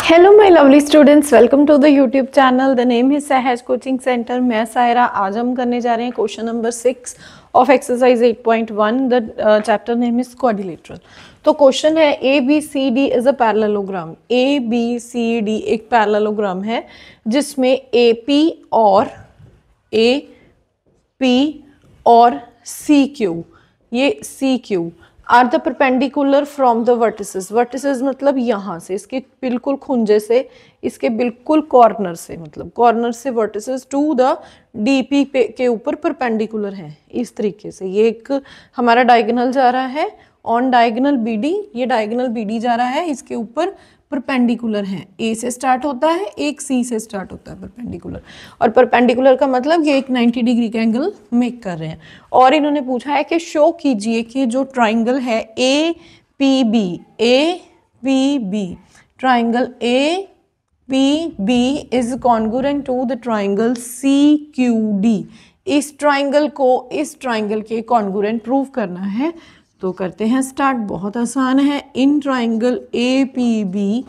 Hello my lovely students, welcome to the YouTube channel. The name is Sahaj coaching centre. मैं सायरा। आज हम करने जा रहे हैं question number 6 of exercise 8.1। The chapter name is quadrilateral. तो क्वेश्चन है A B C D is a parallelogram. A B C D एक पैरेललोग्राम है जिसमें ए पी और सी क्यू, ये C Q are the perpendicular from the vertices. Vertices मतलब यहाँ से, इसके बिल्कुल खुंजे से, इसके बिल्कुल कॉर्नर से, मतलब कॉर्नर से वर्टिसेस टू द डीपी के ऊपर परपेंडिकुलर है। इस तरीके से ये एक हमारा डायगोनल जा रहा है, ऑन डायगोनल बीडी, ये डायगोनल बीडी जा रहा है, इसके ऊपर परपेंडिकुलर है। ए से स्टार्ट होता है, एक सी से स्टार्ट होता है परपेंडिकुलर। और परपेंडिकुलर का मतलब ये एक 90 डिग्री का एंगल मेक कर रहे हैं। और इन्होंने पूछा है कि शो कीजिए कि जो ट्राइंगल है A P B, triangle A P B is congruent to the triangle C Q D. इस ट्राइंगल को इस ट्राइंगल के कॉन्ग्रुएंट प्रूव करना है। तो करते हैं स्टार्ट। बहुत आसान है। In triangle A P B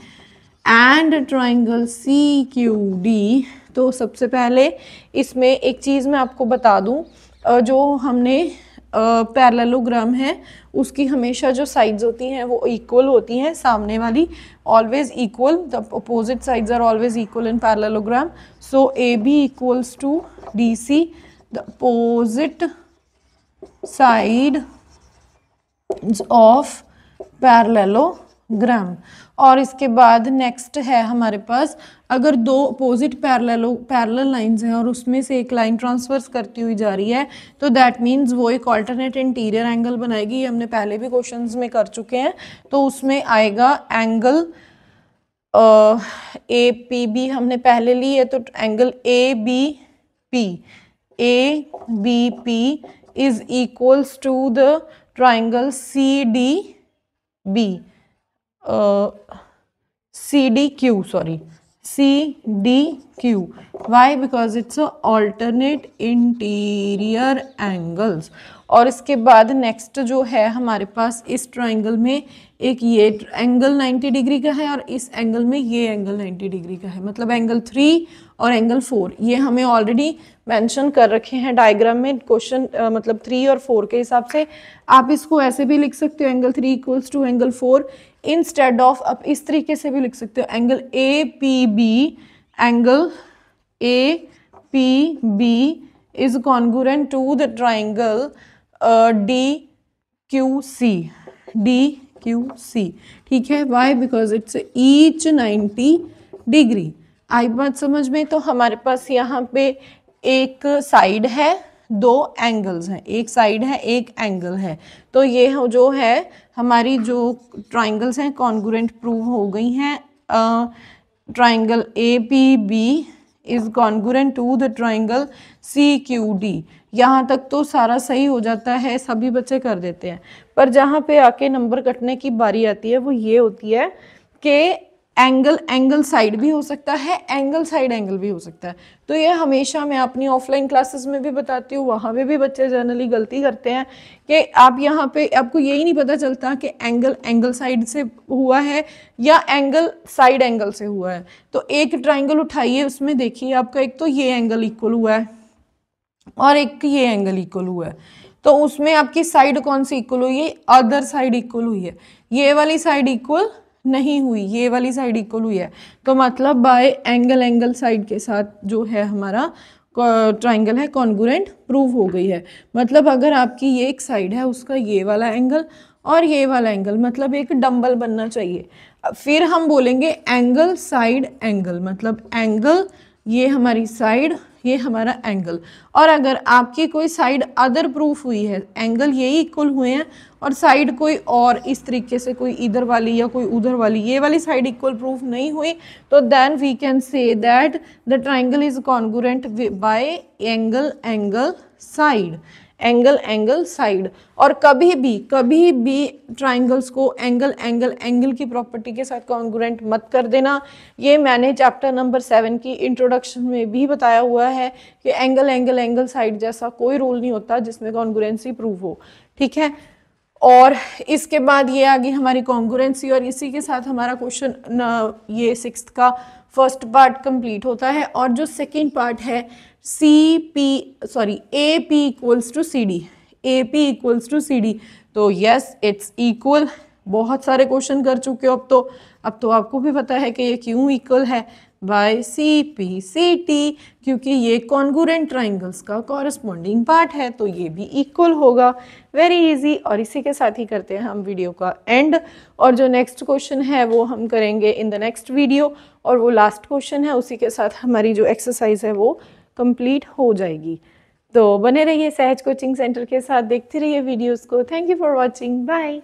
and triangle C Q D. तो सबसे पहले इसमें एक चीज़ मैं आपको बता दूं, जो हमने पैरेललोग्राम है उसकी हमेशा जो साइड्स होती हैं वो इक्वल होती हैं, सामने वाली always equal, the opposite sides are always equal in parallelogram. So A B equals to D C, the opposite side of parallelogram. और इसके बाद नेक्स्ट है हमारे पास, अगर दो अपोजिट पैरेलल लाइंस हैं और उसमें से एक लाइन ट्रांसवर्स करती हुई जा रही है तो दैट मीन्स वो एक ऑल्टरनेट इंटीरियर एंगल बनाएगी। ये हमने पहले भी क्वेश्चंस में कर चुके हैं। तो उसमें आएगा एंगल ए पी बी हमने पहले ली है, तो angle A B P is equals to the triangle C D Q. Why? Because it's alternate interior angles. और इसके बाद नेक्स्ट जो है हमारे पास, इस ट्राइंगल में एक ये एंगल 90 डिग्री का है और इस एंगल में ये एंगल 90 डिग्री का है, मतलब एंगल 3 और एंगल 4 ये हमें ऑलरेडी मेंशन कर रखे हैं डायग्राम में। क्वेश्चन मतलब 3 और 4 के हिसाब से आप इसको ऐसे भी लिख सकते हो, angle 3 equals to angle 4 instead of. अब इस तरीके से भी लिख सकते हो, angle A P B is congruent to the triangle D Q C. ठीक है। Why? Because it's each 90 degree. आई बात समझ में? तो हमारे पास यहाँ पे एक साइड है, दो एंगल्स हैं, एक साइड है एक एंगल है। तो ये जो है हमारी जो ट्राइंगल्स हैं कॉन्ग्रुएंट प्रूव हो गई हैं। Triangle A P B is congruent to the triangle C Q D. यहाँ तक तो सारा सही हो जाता है, सभी बच्चे कर देते हैं। पर जहाँ पे आके नंबर कटने की बारी आती है वो ये होती है कि एंगल साइड भी हो सकता है, एंगल साइड एंगल भी हो सकता है। तो ये हमेशा मैं अपनी ऑफलाइन क्लासेस में भी बताती हूँ, वहाँ पे भी बच्चे जनरली गलती करते हैं कि आप यहाँ पे आपको यही नहीं पता चलता कि एंगल साइड से हुआ है या एंगल साइड एंगल से हुआ है। तो एक ट्राइंगल उठाइए, उसमें देखिए आपका एक तो ये एंगल इक्वल हुआ है और एक ये एंगल इक्वल हुआ है। तो उसमें आपकी साइड कौन सी इक्वल हुई है? अदर साइड इक्वल हुई है। ये वाली साइड इक्वल नहीं हुई, ये वाली साइड इक्वल हुई है। तो मतलब बाय एंगल साइड के साथ जो है हमारा ट्राइंगल है कॉन्ग्रुएंट प्रूव हो गई है। मतलब अगर आपकी ये एक साइड है, उसका ये वाला एंगल और ये वाला एंगल, मतलब एक डंबल बनना चाहिए। फिर हम बोलेंगे एंगल साइड एंगल, मतलब एंगल ये हमारी साइड, ये हमारा एंगल। और अगर आपकी कोई साइड अदर प्रूफ हुई है, एंगल यही इक्वल हुए हैं और साइड कोई और इस तरीके से, कोई इधर वाली या कोई उधर वाली, ये वाली साइड इक्वल प्रूफ नहीं हुई, तो then we can say that the triangle is congruent by angle side. और कभी भी ट्राइंगल्स को एंगल की प्रॉपर्टी के साथ कॉन्ग्रुएंट मत कर देना। ये मैंने चैप्टर नंबर 7 की इंट्रोडक्शन में भी बताया हुआ है कि एंगल साइड जैसा कोई रूल नहीं होता जिसमें कॉन्ग्रुएंसी प्रूव हो। ठीक है। और इसके बाद ये आ गई हमारी कॉन्ग्रुएंसी, और इसी के साथ हमारा क्वेश्चन ये 6th का फर्स्ट पार्ट कंप्लीट होता है। और जो सेकंड पार्ट है A P equals to C D, A P equals to C D, तो यस इट्स इक्वल। बहुत सारे क्वेश्चन कर चुके हो अब तो आपको भी पता है कि ये क्यों इक्वल है, by C P C T, क्योंकि ये कॉन्ग्रुएंट ट्राइंगल्स का कॉरस्पॉन्डिंग पार्ट है, तो ये भी इक्वल होगा। Very easy. और इसी के साथ ही करते हैं हम वीडियो का एंड, और जो नेक्स्ट क्वेश्चन है वो हम करेंगे इन द नेक्स्ट वीडियो, और वो लास्ट क्वेश्चन है, उसी के साथ हमारी जो एक्सरसाइज है वो कंप्लीट हो जाएगी। तो बने रहिए सहज कोचिंग सेंटर के साथ, देखते रहिए वीडियोस को। Thank you for watching, bye.